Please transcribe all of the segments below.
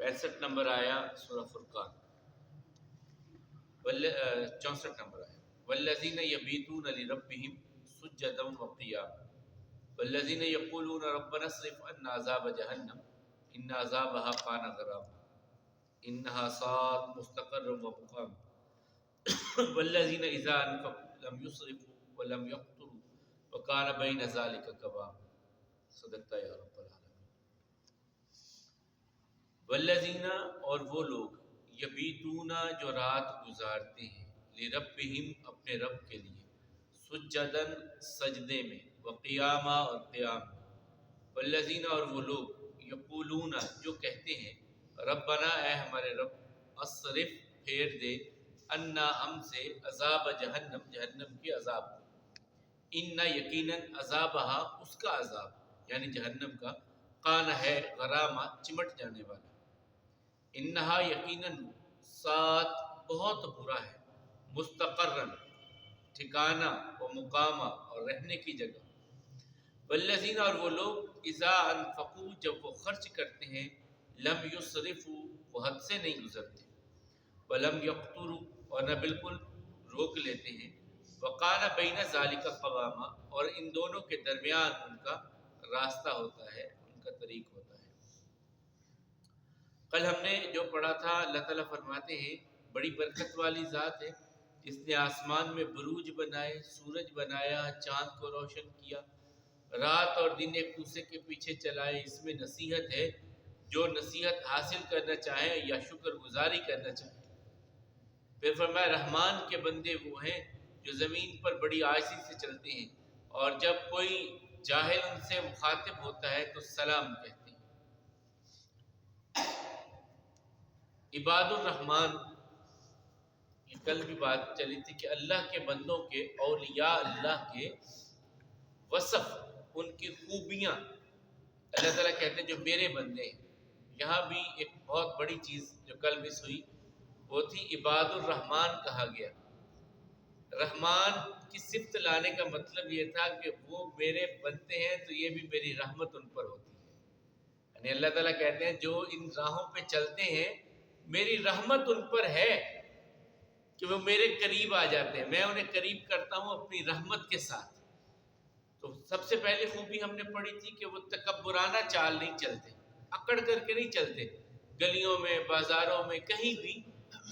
65 number آیا سورہ فرقان، 64 number آیا والذین یبیتون لربہم سجدا وقیاما والذین یقولون ربنا اصرف عنا عذاب جہنم ان عذابها کان غراما انہا ساءت مستقرا ومقاما والذین اذا انفقوا لم یسرفوا ولم یقتروا وکان بین ذلک قواما۔ صدقت یا رب العالمین۔ والذین، اور وہ لوگ، یبیتون جو رات گزارتے ہیں، لربہم اپنے رب کے لیے، سجدن سجدے میں، وقیاما اور قیام میں، والذین اور وہ لوگ، یقولون جو کہتے ہیں، ربنا اے ہمارے رب، اصرف پھیر دے، انا ہم سے، عذاب جہنم جہنم کے عذاب، ان یقیناً عذابہا اس کا عذاب یعنی جہنم کا، کان ہے غراما چمٹ جانے والا، انہا یقیناً سات بہت برا ہے، مستقرن ٹھکانہ و مقامہ اور رہنے کی جگہ، والذین اور وہ لوگ اذا انفقوا جب وہ خرچ کرتے ہیں، لم یسرفوا وہ حد سے نہیں گزرتے، ولم یقتروا اور نہ بالکل روک لیتے ہیں، وقان بین ذالک قواما اور ان دونوں کے درمیان ان کا راستہ ہوتا ہے، ان کا طریق ہوتا ہے۔ کل ہم نے جو پڑھا تھا، اللہ تعالیٰ فرماتے ہیں بڑی برکت والی ذات ہے جس نے آسمان میں بروج بنائے، سورج بنایا، چاند کو روشن کیا، رات اور دن ایک دوسرے کے پیچھے چلائے، اس میں نصیحت ہے، جو نصیحت حاصل کرنا چاہے یا شکر گزاری کرنا چاہے۔ پھر فرمایا رحمان کے بندے وہ ہیں جو زمین پر بڑی عاجزی سے چلتے ہیں، اور جب کوئی جاہل ان سے مخاطب ہوتا ہے تو سلام کہتے ہیں۔ عباد الرحمن، یہ کل بھی بات چلی تھی کہ اللہ کے بندوں کے، اولیاء اللہ کے وصف، ان کی خوبیاں اللہ تعالیٰ کہتے ہیں جو میرے بندے ہیں۔ یہاں بھی ایک بہت بڑی چیز جو کل مس ہوئی وہ تھی عباد الرحمن کہا گیا۔ رحمان کی صفت لانے کا مطلب یہ تھا کہ وہ میرے بنتے ہیں تو یہ بھی میری رحمت ان پر ہوتی ہے، یعنی اللہ تعالیٰ کہتے ہیں جو ان راہوں پہ چلتے ہیں میری رحمت ان پر ہے کہ وہ میرے قریب آ جاتے ہیں، میں انہیں قریب کرتا ہوں اپنی رحمت کے ساتھ۔ تو سب سے پہلی خوبی ہم نے پڑھی تھی کہ وہ تکبرانہ چال نہیں چلتے، اکڑ کر کے نہیں چلتے، گلیوں میں، بازاروں میں، کہیں بھی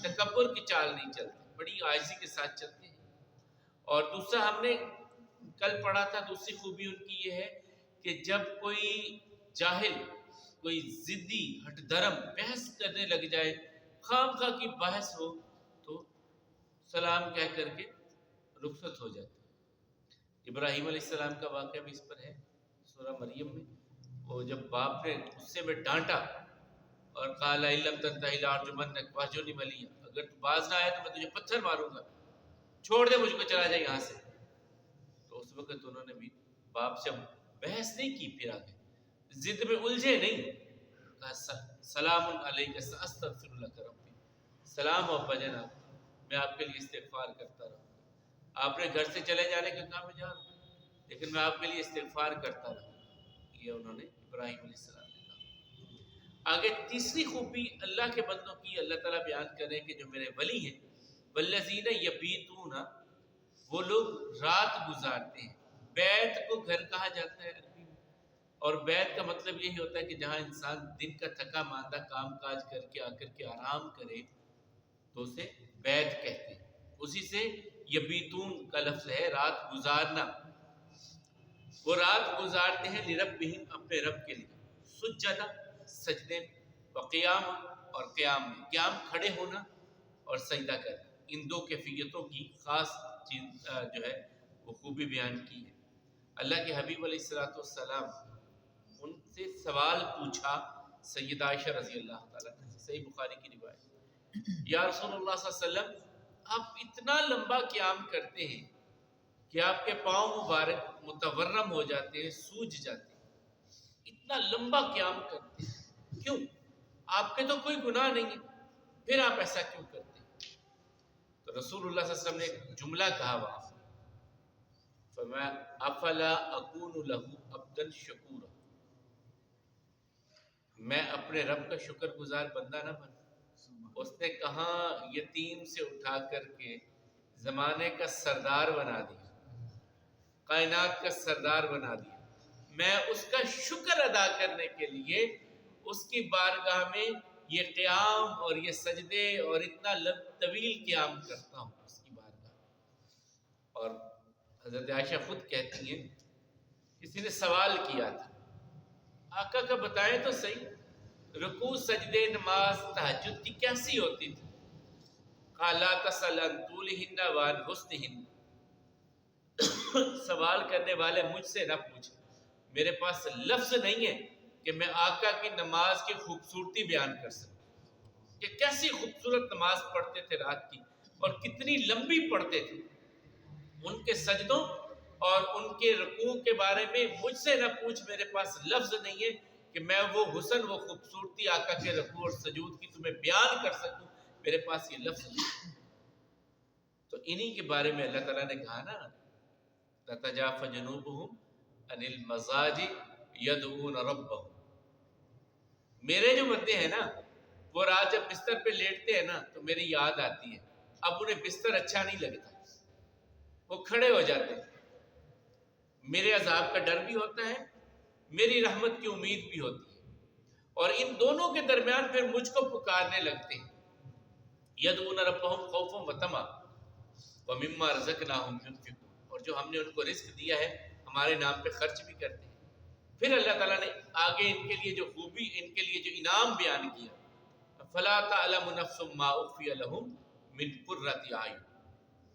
تکبر کی چال نہیں چلتے، بڑی عاجزی کے ساتھ چلتے ہیں۔ اور دوسرا ہم نے کل پڑھا تھا، دوسری خوبی ان کی یہ ہے کہ جب کوئی جاہل، کوئی ضدی ہٹ دھرم بحث کرنے لگ جائے، خام خواہ کی بحث ہو، تو سلام کہہ کر کے رخصت ہو جاتے۔ ابراہیم علیہ السلام کا واقعہ بھی اس پر ہے سورہ مریم میں، وہ جب باپ نے غصے میں ڈانٹا اور قال ان لم تنتهِ لارجمنک واہجرنی ملیہ، اگر تو باز نہ آیا تو میں تجھے پتھر ماروں گا، چھوڑ دے مجھ کو، چلا جائے یہاں سے۔ تو اس وقت انہوں نے بھی باپ سے بحث نہیں کی، پھر آگے ضد میں الجھے نہیں، کہا سلام علیک ساستغفر لک ربی، سلام ابا جناب، میں آپ کے لیے استغفار کرتا رہوں گا، آپ نے گھر سے چلے جانے کا کہا میں جا رہا ہوں لیکن میں آپ کے لیے استغفار کرتا رہوں گا، یہ انہوں نے ابراہیم علیہ السلام نے کہا۔ آگے تیسری خوبی اللہ کے بندوں کی اللہ تعالیٰ بیان کریں کہ جو میرے ولی ہیں، والذین یبیتون، وہ لوگ رات گزارتے ہیں۔ بیت کو گھر کہا جاتا ہے عربی میں، اور بیت کا مطلب یہی ہوتا ہے کہ جہاں انسان دن کا تھکا ماندہ کام کاج کر کے آ کر کے آرام کرے تو اسے بیت کہتے ہیں، اسی سے یبیتون کا لفظ ہے رات گزارنا۔ وہ رات گزارتے ہیں لربہم اپنے رب کے لیے، سجدہ سجدے میں، وقیام اور قیام میں، قیام کھڑے ہونا اور سجدہ کرنا، ان دو کیفیتوں کی خاص چیز جو ہے وہ خوبی بیان کی ہے۔ اللہ کے حبیب علیہ السلام ان سے سوال پوچھا سیدہ عائشہ رضی اللہ تعالیٰ عنہ، صحیح بخاری کی روایت، یا رسول اللہ صلی اللہ علیہ وسلم آپ اتنا لمبا قیام کرتے ہیں کہ آپ کے پاؤں مبارک متورم ہو جاتے ہیں، سوج جاتے ہیں، اتنا لمبا قیام کرتے ہیں کیوں؟ آپ کے تو کوئی گناہ نہیں ہے، پھر آپ ایسا کیوں کرتے ہیں؟ تو رسول اللہ صلی اللہ علیہ وسلم نے ایک جملہ کہا وہاں، فرمایا افلا اکون لہ عبدا شکورا، میں اپنے رب کا شکر گزار بندہ نہ بنوں؟ اس نے کہاں یتیم سے اٹھا کر کے زمانے کا سردار بنا دیا، کائنات کا سردار بنا دیا، میں اس کا شکر ادا کرنے کے لیے اس کی بارگاہ میں یہ قیام اور یہ سجدے اور اتنا طویل قیام کرتا ہوں اس کی بارگاہ۔ اور حضرت عائشہ خود کہتی ہیں، کسی نے سوال کیا تھا، آقا کا بتائیں تو صحیح، رکوع سجدے نماز تہجد کی کیسی ہوتی تھی؟ قال لا تسأل عن طولہن وعن حسنہن، سوال کرنے والے مجھ سے نہ پوچھیں، میرے پاس لفظ نہیں ہے کہ میں آقا کی نماز کی خوبصورتی بیان کر سکوں کہ کیسی خوبصورت نماز پڑھتے تھے رات کی، اور کتنی لمبی پڑھتے تھے۔ ان کے سجدوں اور ان کے رکوع کے بارے میں مجھ سے نہ پوچھ، میرے پاس لفظ نہیں ہے کہ میں وہ حسن وہ خوبصورتی آقا کے رکوع اور سجود کی تمہیں بیان کر سکوں، میرے پاس یہ لفظ نہیں۔ تو انہی کے بارے میں اللہ تعالیٰ نے کہا نا، تتجافى جنوبهم عن المضاجع يدعون ربهم، میرے جو بندے ہیں نا وہ رات جب بستر پہ لیٹتے ہیں نا تو میری یاد آتی ہے، اب انہیں بستر اچھا نہیں لگتا، وہ کھڑے ہو جاتے ہیں، میرے عذاب کا ڈر بھی ہوتا ہے، میری رحمت کی امید بھی ہوتی ہے، اور ان دونوں کے درمیان پھر مجھ کو پکارنے لگتے ہیں۔ یدعون ربهم خوفا وطمعا ومما رزقناهم ينفقون، اور جو ہم نے ان کو رزق دیا ہے ہمارے نام پہ خرچ بھی کرتے ہیں۔ پھر اللہ تعالیٰ نے آگے ان کے لیے جو خوبی، ان کے لیے جو انعام بیان کیا، فلا تعلم نفس ما اخفی لهم من قرۃ اعین،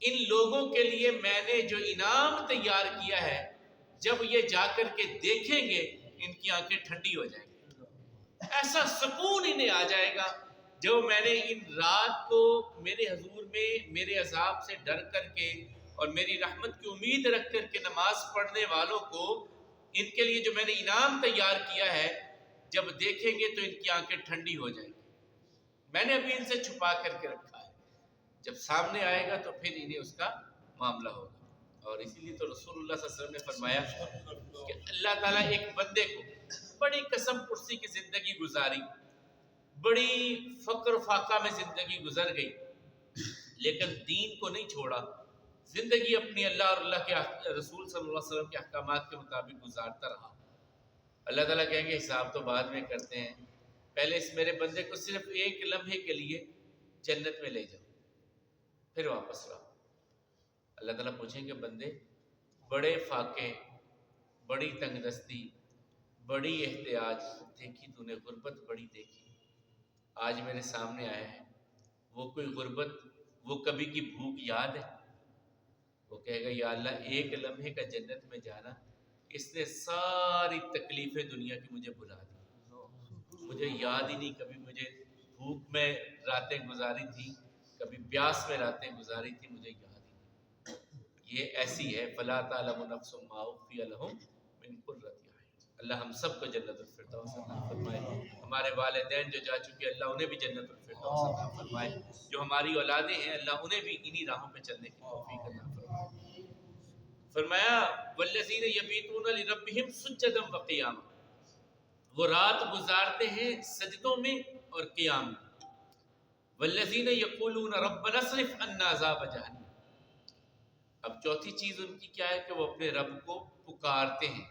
ان لوگوں کے لیے میں نے جو انعام تیار کیا ہے، جب یہ جا کر کے دیکھیں گے ان کی آنکھیں ٹھنڈی ہو جائیں گی، ایسا سکون انہیں آ جائے گا جو میں نے ان رات کو میرے حضور میں میرے عذاب سے ڈر کر کے اور میری رحمت کی امید رکھ کر کے نماز پڑھنے والوں کو، ان کے لیے جو میں نے انعام تیار کیا ہے، جب دیکھیں گے تو ان کی آنکھیں ٹھنڈی ہو جائیں گی۔ میں نے ابھی ان سے چھپا کر کے رکھا ہے، جب سامنے آئے گا تو پھر انہیں اس کا معاملہ ہوگا۔ اور اسی لیے تو رسول اللہ صلی اللہ علیہ وسلم نے فرمایا کہ اللہ تعالیٰ ایک بندے کو بڑی قسم پرسی کی زندگی گزاری، بڑی فقر و فاقہ میں زندگی گزر گئی، لیکن دین کو نہیں چھوڑا، زندگی اپنی اللہ اور اللہ کے رسول صلی اللہ علیہ وسلم کے احکامات کے مطابق گزارتا رہا۔ اللہ تعالیٰ کہیں گے حساب تو بعد میں کرتے ہیں، پہلے اس میرے بندے کو صرف ایک لمحے کے لیے جنت میں لے جاؤ، پھر واپس لاؤ۔ اللہ تعالیٰ پوچھیں گے بندے، بڑے فاقے، بڑی تنگ دستی، بڑی احتیاج دیکھی تو نے، غربت بڑی دیکھی، آج میرے سامنے آیا ہے، وہ کوئی غربت، وہ کبھی کی بھوک یاد ہے؟ وہ کہے گا یا اللہ ایک لمحے کا جنت میں جانا، اس نے ساری تکلیفیں دنیا کی مجھے بھلا دی، مجھے یاد ہی نہیں کبھی مجھے بھوک میں راتیں گزاری تھی، کبھی پیاس میں راتیں گزاری تھی، مجھے یاد ہی نہیں۔ یہ ایسی ہے، فلا تعلم نفس ما اخفی لهم من قرۃ اعین۔ اللہ ہم سب کو جنت الفردوس عطا فرمائے، ہمارے والدین جو جا چکے اللہ انہیں بھی جنت الفردوس عطا فرمائے، جو ہماری اولادیں ہیں اللہ انہیں بھی انہی راہوں پہ چلنے کی توفیق عطا فرمائے۔ فرمایا والذین یبیتون لربہم سجدا وقیاما، وہ رات گزارتے ہیں سجدوں میں اور قیام میں۔ والذین یقولون ربنا اصرف عنا عذاب جہنم، اب چوتھی چیز ان کی کیا ہے کہ وہ اپنے رب کو پکارتے ہیں،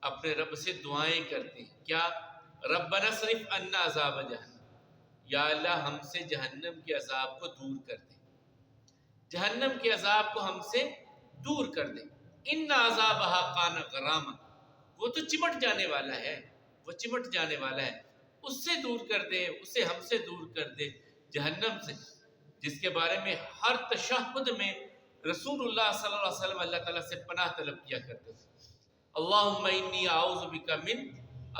اپنے رب سے دعائیں کرتے ہیں، کیا؟ ربنا اصرف عنا عذاب جہنم، یا اللہ ہم سے جہنم کے عذاب کو دور کر دیں، جہنم کے عذاب کو ہم سے دور کر دیں۔ ان عذابها کان غراما، وہ تو چمٹ جانے والا ہے، وہ چمٹ جانے والا ہے، اس سے دور کر دے، اسے ہم سے دور کر دے جہنم سے، جس کے بارے میں ہر تشہد میں رسول اللہ صلی اللہ علیہ وسلم اللہ تعالیٰ سے پناہ طلب کیا کرتے تھے۔ اللہم انی اعوذ بک من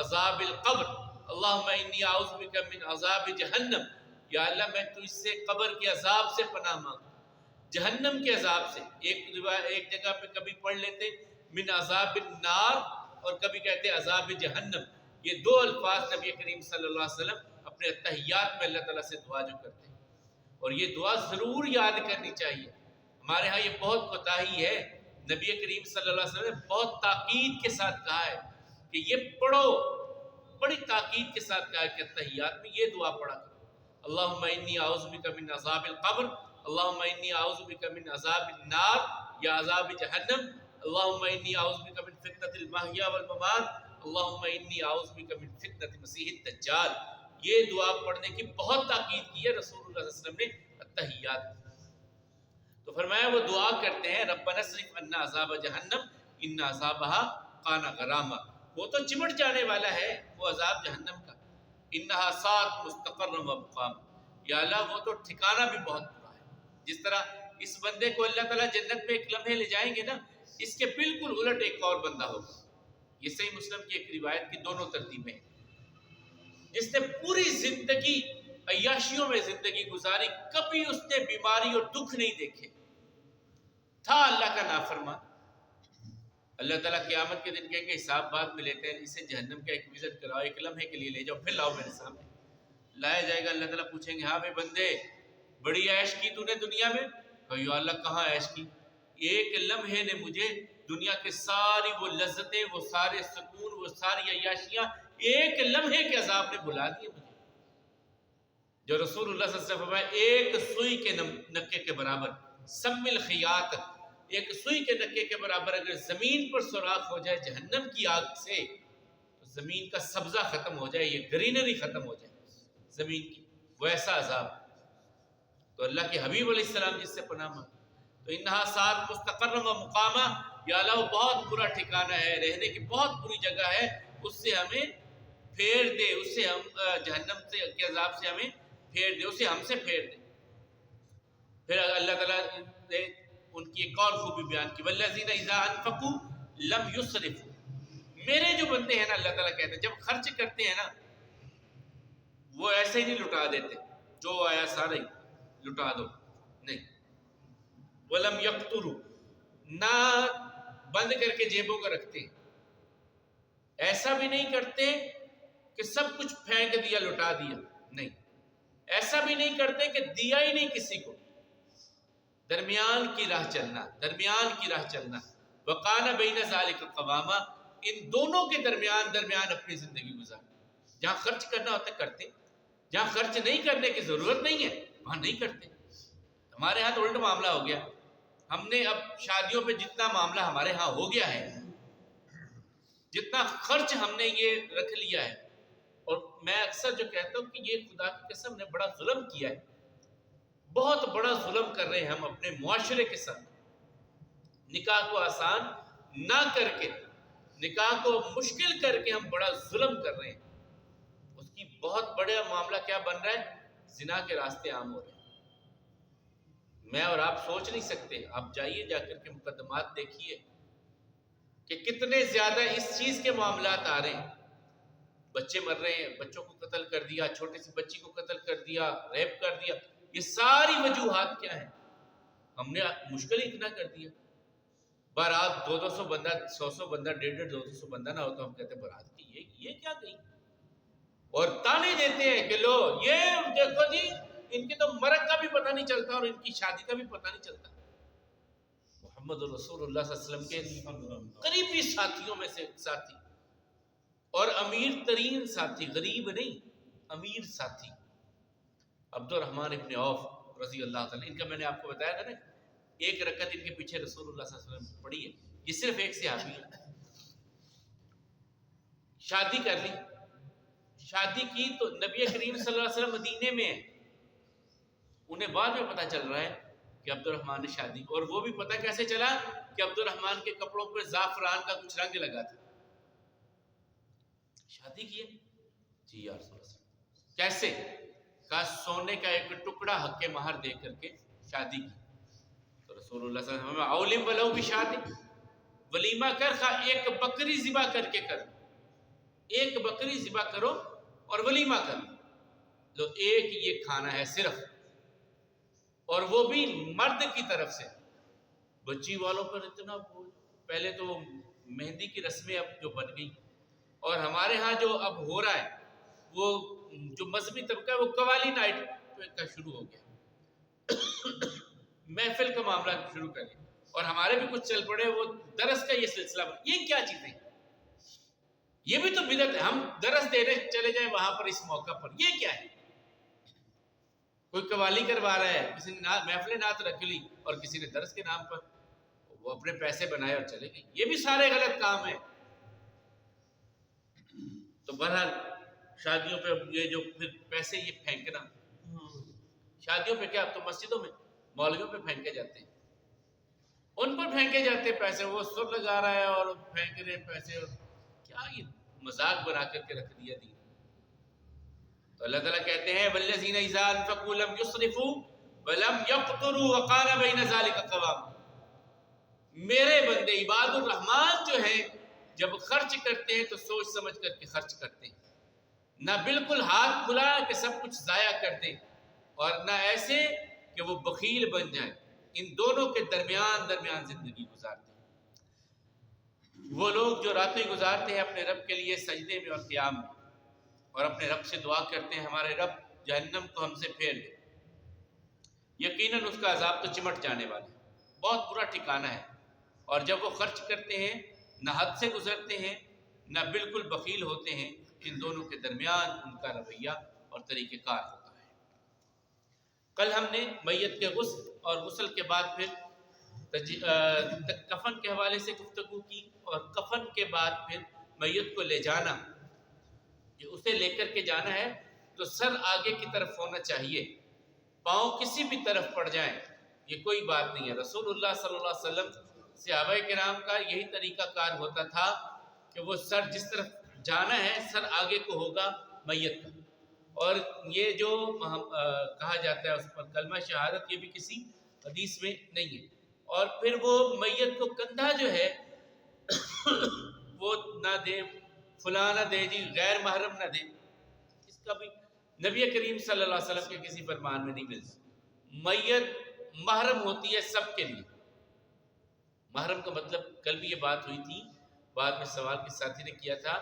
عذاب القبر، اللہم انی اعوذ بک من عذاب جہنم، یا اللہ میں تجھ سے قبر کے عذاب سے پناہ مانگتا، جہنم کے عذاب سے۔ ایک جگہ پہ کبھی پڑھ لیتے من عذاب النار اور کبھی کہتے عذاب جہنم، یہ دو الفاظ نبی کریم صلی اللہ علیہ وسلم اپنے اتحیات میں اللہ تعالیٰ سے دعا جو کرتے ہیں، اور یہ دعا ضرور یاد کرنی چاہیے۔ ہمارے ہاں یہ بہت کوتاہی ہے، نبی کریم صلی اللہ علیہ وسلم نے بہت تاکید کے ساتھ کہا ہے کہ یہ پڑھو، بڑی تاکید کے ساتھ کہا کہ تحیات میں یہ دعا پڑھا کرو، اللہم انی اعوذ بک من عذاب القبر، اللہم انی اعوذ بک من عذاب النار یا عذاب جہنم، اللہم انی اعوذ بک من فتنة المحیا والممات، اللہم انی اعوذ بک من فتنة مسیح الدجال۔ یہ دعا پڑھنے کی بہت تاکید کی ہے رسول اللہ صلی اللہ علیہ وسلم نے التحیات۔ تو فرمایا وہ دعا کرتے ہیں ربنا اصرف عنا عذاب جہنم ان عذابها کان غراما، وہ تو چمٹ جانے والا ہے وہ عذاب جہنم کا، انہا سات مستقر و مقام، یا اللہ وہ تو ٹھکانہ بھی بہت برا ہے۔ جس طرح اس بندے کو اللہ تعالیٰ جنت میں ایک لمحے لے جائیں گے نا، اس کے بالکل الٹ ایک اور بندہ ہوگا۔ یہ صحیح مسلم کی ایک روایت کی دونوں ترتیبیں ہیں، جس نے پوری زندگی عیاشیوں میں زندگی گزاری، کبھی اس نے بیماری اور دکھ نہیں دیکھے، تھا اللہ کا نافرمان۔ اللہ تعالیٰ قیامت کے دن کہیں گے حساب بعد میں لیتے ہیں، اسے جہنم کا ایک وزٹ کراؤ، ایک لمحے کے لیے لے جاؤ، پھر لاؤ میرے سامنے۔ لایا جائے گا، اللہ تعالیٰ پوچھیں گے ہاں بھائی بندے بڑی عیش کی تو نے دنیا میں؟ کہو یا اللہ کہاں عیش کی، ایک لمحے نے مجھے دنیا کے ساری وہ لذتیں، وہ سارے سکون، وہ ساری عیاشیاں ایک لمحے کے عذاب نے بلا دیے مجھے۔ جو رسول اللہ صلی اللہ علیہ وسلم فرمایا ایک سوئی کے نکے کے برابر، سم الخیات، ایک سوئی کے نکے کے برابر اگر زمین پر سوراخ ہو جائے جہنم کی آگ سے، تو زمین کا سبزہ ختم ہو جائے، یہ گرینری ختم ہو جائے زمین کی، وہ ایسا عذاب۔ تو اللہ کے حبیب علیہ السلام جس سے پناہ مانگا، تو انہا سات مستقر و مقامہ، یا اللہ وہ بہت برا ٹھکانہ ہے، رہنے کی بہت بری جگہ ہے، اس سے ہمیں پھیر دے، اس سے ہم جہنم سے کے عذاب سے ہمیں پھیر دے، اسے ہم سے پھیر دے۔ پھر اللہ تعالیٰ نے ان کی ایک اور خوبی بیان کی، والذین اذا انفقوا لم یسرفوا، میرے جو بندے ہیں نا، اللہ تعالیٰ کہتے ہیں جب خرچ کرتے ہیں نا، وہ ایسے ہی نہیں لٹا دیتے، جو آیا سارا ہی لٹا دو، نہیں، ولم یقتروا، نہ بند کر کے جیبوں کو رکھتے ہیں، ایسا بھی نہیں کرتے کہ سب کچھ پھینک دیا لٹا دیا، نہیں، ایسا بھی نہیں کرتے کہ دیا ہی نہیں کسی کو، درمیان کی راہ چلنا، درمیان کی راہ چلنا، وقانا بین ذالک قواما، ان دونوں کے درمیان اپنی زندگی گزار، جہاں خرچ کرنا ہوتا ہے کرتے، جہاں خرچ نہیں کرنے کی ضرورت نہیں ہے وہاں نہیں کرتے۔ ہمارے ہاں تو الٹ معاملہ ہو گیا، ہم نے اب شادیوں پہ جتنا معاملہ ہمارے ہاں ہو گیا ہے، جتنا خرچ ہم نے یہ رکھ لیا ہے، اور میں اکثر جو کہتا ہوں کہ یہ خدا کی قسم نے بڑا ظلم کیا ہے، بہت بڑا ظلم کر رہے ہیں ہم اپنے معاشرے کے ساتھ، نکاح کو آسان نہ کر کے، نکاح کو مشکل کر کے ہم بڑا ظلم کر رہے ہیں۔ اس کی بہت بڑا معاملہ کیا بن رہا ہے، زنا کے راستے عام ہو رہے ہیں۔ میں اور آپ سوچ نہیں سکتے، آپ جائیے جا کر کے مقدمات دیکھیے کہ کتنے زیادہ اس چیز کے معاملات آ رہے ہیں، بچے مر رہے ہیں، بچوں کو قتل کر دیا، چھوٹی سی بچی کو قتل کر دیا، ریپ کر دیا، یہ ساری وجوہات کیا ہیں؟ ہم نے مشکل ہی اتنا کر دیا، بارات 200 بندہ، 100 بندہ، 150 200 بندہ نہ ہو تو ہم کہتے ہیں بارات کی یہ کیا گئی، اور تانے دیتے ہیں کہ لو یہ دیکھو جی ان کے تو مرگ کا بھی پتہ نہیں چلتا اور ان کی شادی کا بھی پتہ نہیں چلتا۔ محمد رسول اللہ صلی اللہ علیہ وسلم کے قریبی ساتھیوں میں سے ساتھی اور امیر ترین ساتھی، غریب نہیں، امیر ساتھی، عبد الرحمن ابن عوف رضی اللہ تعالیٰ، ان کا میں نے آپ کو بتایا تھا نا، ایک رکعت ان کے پیچھے رسول اللہ صلی اللہ علیہ وسلم پڑھی ہے، یہ صرف ایک صحابی ہے۔ شادی کر لی، شادی کی تو نبی کریم صلی اللہ علیہ وسلم مدینے میں ہیں، انہیں بعد میں پتہ چل رہا ہے کہ عبد الرحمن نے شادی، اور وہ بھی پتہ کیسے چلا کہ عبد الرحمن کے کپڑوں پر زعفران کا کچھ رنگ لگا تھا۔ شادی کی ہے جی یا رسول اللہ، کیسے؟ کہا سونے کا ایک ٹکڑا حق مہر دے کر کے شادی کی۔ تو رسول اللہ صلی اللہ علیہ وسلم اولم ولو بشادی، ولیمہ کر، خواہ ایک بکری ذبح کر کے کر، ایک بکری ذبح کرو اور ولیمہ کر لو، ایک یہ کھانا ہے صرف، اور وہ بھی مرد کی طرف سے۔ بچی والوں پر اتنا بوجھ، پہلے تو مہندی کی رسمیں اب جو بن گئی، اور ہمارے ہاں جو اب ہو رہا ہے وہ جو مذہبی طبقہ ہے وہ قوالی نائٹ کا شروع ہو گیا، محفل کا معاملہ شروع کر لیا، اور ہمارے بھی کچھ چل پڑے وہ درس کا یہ سلسلہ، یہ کیا چیزیں، یہ بھی تو بدعت ہے. ہم درس دینے چلے جائیں وہاں پر اس موقع پر، یہ کیا ہے؟ کوئی قوالی کروا رہا ہے، کسی نے محفل نعت رکھ لی اور کسی نے درس کے نام پر وہ اپنے پیسے بنائے اور چلے گئے. یہ بھی سارے غلط کام ہیں. تو بہرحال شادیوں پہ یہ جو پھر پیسے یہ پھینکنا، شادیوں پہ کیا، اب تو مسجدوں میں مولویوں پہ پھینکے جاتے ہیں، ان پر پھینکے جاتے ہیں پیسے. وہ سر لگا رہا ہے اور پھینک رہے پیسے. اور کیا یہ مذاق بنا کر کے رکھ دیا دین. تو اللہ تعالیٰ کہتے ہیں والذین اذا انفقوا لم يسرفوا ولم يقتروا وقال بین ذلک قوام. میرے بندے عباد الرحمن جو ہیں جب خرچ کرتے ہیں تو سوچ سمجھ کر کے خرچ کرتے ہیں، نہ بالکل ہاتھ کھلا کہ سب کچھ ضائع کر دیں، اور نہ ایسے کہ وہ بخیل بن جائیں. ان دونوں کے درمیان زندگی گزارتے ہیں. وہ لوگ جو راتیں گزارتے ہیں اپنے رب کے لیے سجدے میں اور قیام میں، اور اپنے رب سے دعا کرتے ہیں ہمارے رب جہنم کو ہم سے پھیر دے. یقیناً اس کا عذاب تو چمٹ جانے والا ہے، بہت برا ٹھکانہ ہے. اور جب وہ خرچ کرتے ہیں نہ حد سے گزرتے ہیں نہ بالکل بخیل ہوتے ہیں. ان دونوں کے درمیان ان کا رویہ اور طریقہ کار ہوتا ہے. کل ہم نے میت کے غسل اور غسل کے بعد پھر کفن کے حوالے سے گفتگو کی، اور کفن کے بعد پھر میت کو لے جانا، کہ اسے لے کر کے جانا ہے تو سر آگے کی طرف ہونا چاہیے، پاؤں کسی بھی طرف پڑ جائیں یہ کوئی بات نہیں ہے. رسول اللہ صلی اللہ علیہ وسلم صحابہ کرام کا یہی طریقہ کار ہوتا تھا کہ وہ سر جس طرف جانا ہے سر آگے کو ہوگا میت کا. اور یہ جو کہا جاتا ہے اس پر کلمہ شہادت، یہ بھی کسی حدیث میں نہیں ہے. اور پھر وہ میت کو کندھا جو ہے وہ نہ دے، فلاں نہ دے جی، غیر محرم نہ دے. اس کا بھی نبی کریم صلی اللہ علیہ وسلم کے کسی فرمان میں نہیں ملتا. میت محرم ہوتی ہے سب کے لیے. محرم کا مطلب کل بھی یہ بات ہوئی تھی، بعد میں سوال کے ساتھی نے کیا تھا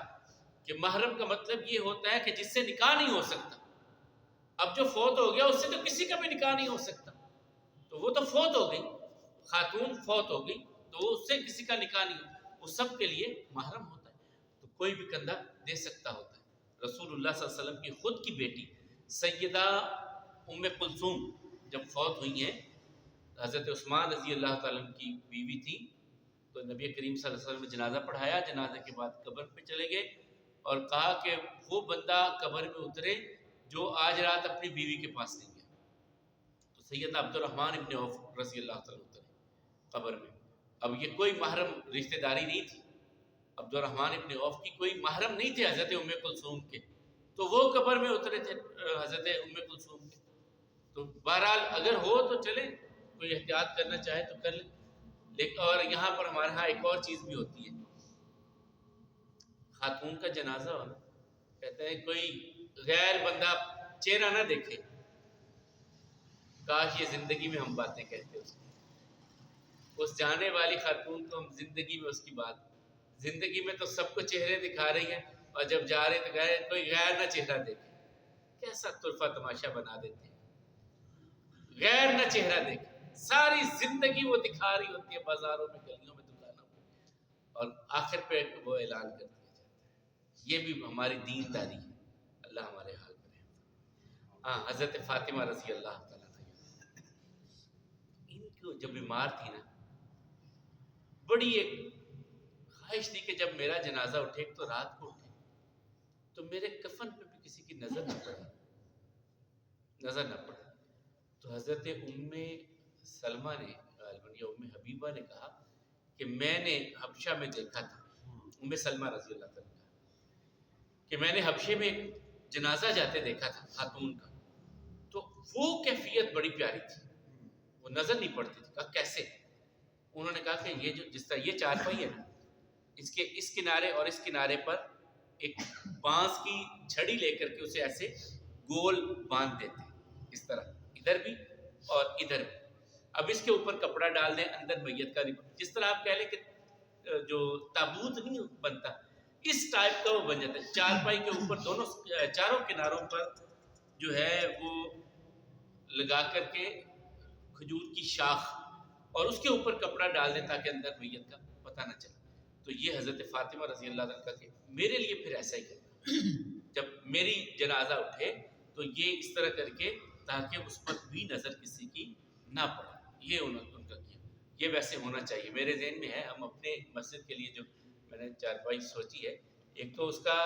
کہ محرم کا مطلب یہ ہوتا ہے کہ جس سے نکاح نہیں ہو سکتا. اب جو فوت ہو گیا اس سے تو کسی کا بھی نکاح نہیں ہو سکتا، تو وہ تو فوت ہو گئی، خاتون فوت ہو گئی تو اس سے کسی کا نکاح نہیں ہوتا، وہ سب کے لیے محرم ہوتا ہے. تو کوئی بھی کندھا دے سکتا ہوتا ہے. رسول اللہ صلی اللہ علیہ وسلم کی خود کی بیٹی سیدہ ام کلثوم جب فوت ہوئی ہیں، حضرت عثمان رضی اللہ تعالیٰ عنہ کی بیوی تھی، تو نبی کریم صلی اللہ علیہ وسلم نے جنازہ پڑھایا. جنازے کے بعد قبر پہ چلے گئے اور کہا کہ وہ بندہ قبر میں اترے جو آج رات اپنی بیوی کے پاس نہیں گیا. تو سیدنا عبد الرحمن ابن عوف رضی اللہ تعالیٰ اترے قبر میں. اب یہ کوئی محرم رشتہ داری نہیں تھی، عبد الرحمن ابن عوف کی کوئی محرم نہیں تھے حضرت ام کلثوم کے، تو وہ قبر میں اترے تھے حضرت ام کلثوم کے. تو بہرحال اگر ہو تو چلیں، کوئی احتیاط کرنا چاہے تو کر لیں. لیکن اور یہاں پر ہمارے ہاں ایک اور چیز بھی ہوتی ہے، خاتون کا جنازہ ہونا، کہتے ہیں کوئی غیر بندہ چہرہ نہ دیکھے. کاش یہ زندگی میں ہم باتیں کہتے اس جانے والی خاتون کو، ہم زندگی میں اس کی بات، زندگی میں تو سب کو چہرے دکھا رہی ہیں اور جب جا رہے تو کوئی غیر نہ چہرہ دیکھے. کیسا طرفہ تماشا بنا دیتے ہیں، غیر نہ چہرہ دیکھے. ساری زندگی وہ دکھا رہی ہوتی ہے بازاروں میں، گلیوں میں، دکانوں میں، اور آخر پہ وہ اعلان کر دیا جاتا ہے. یہ بھی ہماری دین داری ہے. اللہ ہمارے حال کرے. ہاں، حضرت فاطمہ رضی اللہ تعالیٰ عنہ، ان کو جب بیمار تھی نا، بڑی ایک خواہش تھی کہ جب میرا جنازہ اٹھے تو رات کو اٹھے تو میرے کفن پہ بھی کسی کی نظر نہ پڑے. تو حضرت ام سلمہ نے یا ام حبیبہ نے کہا کہ میں نے حبشہ میں دیکھا تھا، ام سلمہ رضی اللہ تعالیٰ کہ میں نے حبشے میں ایک جنازہ جاتے دیکھا تھا خاتون کا، تو وہ کیفیت بڑی پیاری تھی، وہ نظر نہیں پڑتی تھی. کہا کیسے؟ انہوں نے کہا کہ یہ جو جس طرح یہ چارپائی ہے نا، اس کے اس کنارے اور اس کنارے پر ایک بانس کی چھڑی لے کر کے اسے ایسے گول باندھ دیتے ہیں، اس طرح ادھر بھی اور ادھر بھی. اب اس کے اوپر کپڑا ڈال دیں، اندر میت کا جس طرح آپ کہہ لیں کہ جو تابوت نہیں بنتا، اس ٹائپ کا وہ بن جاتا ہے. چارپائی کے اوپر دونوں چاروں کناروں پر جو ہے وہ لگا کر کے کھجور کی شاخ، اور اس کے اوپر کپڑا ڈال دیں تاکہ اندر میت کا پتہ نہ چلے. تو یہ حضرت فاطمہ رضی اللہ عنہ کا کہ میرے لیے پھر ایسا ہی کرنا، جب میری جنازہ اٹھے تو یہ اس طرح کر کے تاکہ اس پر بھی نظر کسی کی نہ پڑے، یہ ان کا کیا۔ یہ ویسے ہونا چاہیے، میرے ذہن میں ہے، ہم اپنے مسجد کے لیے جو میں نے چارپائی سوچی ہے، ایک تو اس کا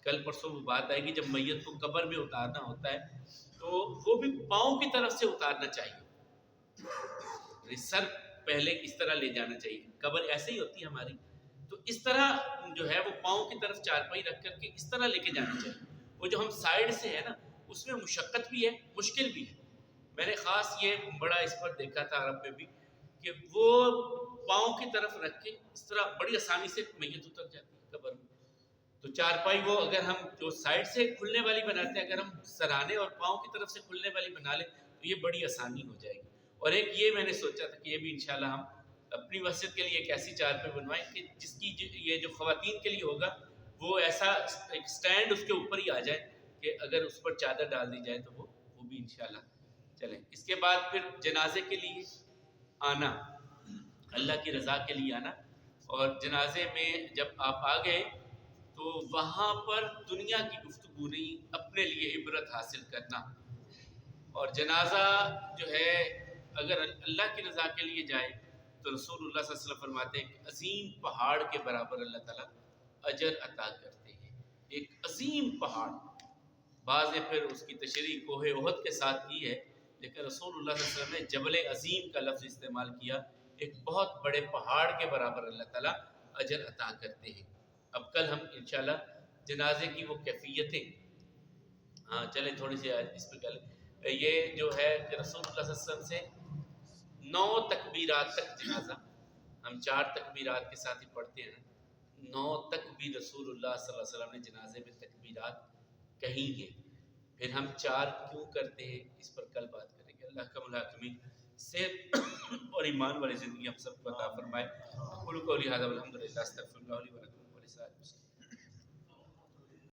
کل پرسوں وہ بات آئے گی جب میت کو قبر میں اتارنا ہوتا ہے تو وہ بھی پاؤں کی طرف سے اتارنا چاہیے، سر پہلے اس طرح لے جانا چاہیے، قبر ایسے ہی ہوتی ہے ہماری، تو اس طرح جو ہے وہ پاؤں کی طرف چارپائی رکھ کر کے اس طرح لے کے جانا چاہیے۔ وہ جو ہم سائیڈ سے ہے نا اس میں مشقت بھی ہے، مشکل بھی ہے، میں نے خاص یہ بڑا اس پر دیکھا تھا عرب میں بھی کہ وہ پاؤں کی طرف رکھ کے اس طرح بڑی آسانی سے میت اتر جاتی ہے قبر میں۔ تو چارپائی وہ اگر ہم جو سائیڈ سے کھلنے والی بناتے ہیں، اگر ہم سرانے اور پاؤں کی طرف سے کھلنے والی بنا لیں تو یہ بڑی آسانی ہو جائے گی۔ اور ایک یہ میں نے سوچا تھا کہ یہ بھی انشاءاللہ ہم اپنی مسجد کے لیے ایک ایسی چارپائی بنوائیں کہ جس کی یہ جو خواتین کے لیے ہوگا وہ ایسا ایک سٹینڈ اس کے اوپر ہی آ جائے کہ اگر اس پر چادر ڈال دی جائے تو وہ بھی انشاءاللہ چلیں۔ اس کے بعد پھر جنازے کے لیے آنا، اللہ کی رضا کے لیے آنا، اور جنازے میں جب آپ آ گئے تو وہاں پر دنیا کی گفتگو نہیں، اپنے لیے عبرت حاصل کرنا۔ اور جنازہ جو ہے اگر اللہ کی رضا کے لیے جائے تو رسول اللہ صلی اللہ علیہ وسلم فرماتے ہیں کہ عظیم پہاڑ کے برابر اللہ تعالیٰ اجر عطا کرتے ہیں، ایک عظیم پہاڑ۔ بعض نے پھر اس کی تشریح کوہ احد کے ساتھ کی ہے، لیکن رسول اللہ صلی اللہ علیہ وسلم نے جبل عظیم کا لفظ استعمال کیا، ایک بہت بڑے پہاڑ کے برابر اللہ تعالیٰ اجر عطا کرتے ہیں۔ اب کل ہم انشاءاللہ جنازے کی وہ کیفیتیں، ہاں چلیں تھوڑی سی اس پہ کر لیں۔ یہ جو ہے کہ رسول اللہ صلی اللہ علیہ وسلم سے 9 تکبیرات تک جنازہ، ہم 4 تکبیرات کے ساتھ ہی پڑھتے ہیں، 9 تک بھی رسول اللہ صلی اللہ علیہ وسلم نے جنازے میں تکبیرات کہی ہیں، پھر ہم 4 کیوں کرتے ہیں اس پر کل بات کریں گے۔ اللہ کا ملاکمین صحت اور ایمان والی زندگی ہم سب کو عطا فرمائے۔ قولوا قولی ھذا والحمد للہ، استغفر اللہ لی ولکم ولسائر المسلمین۔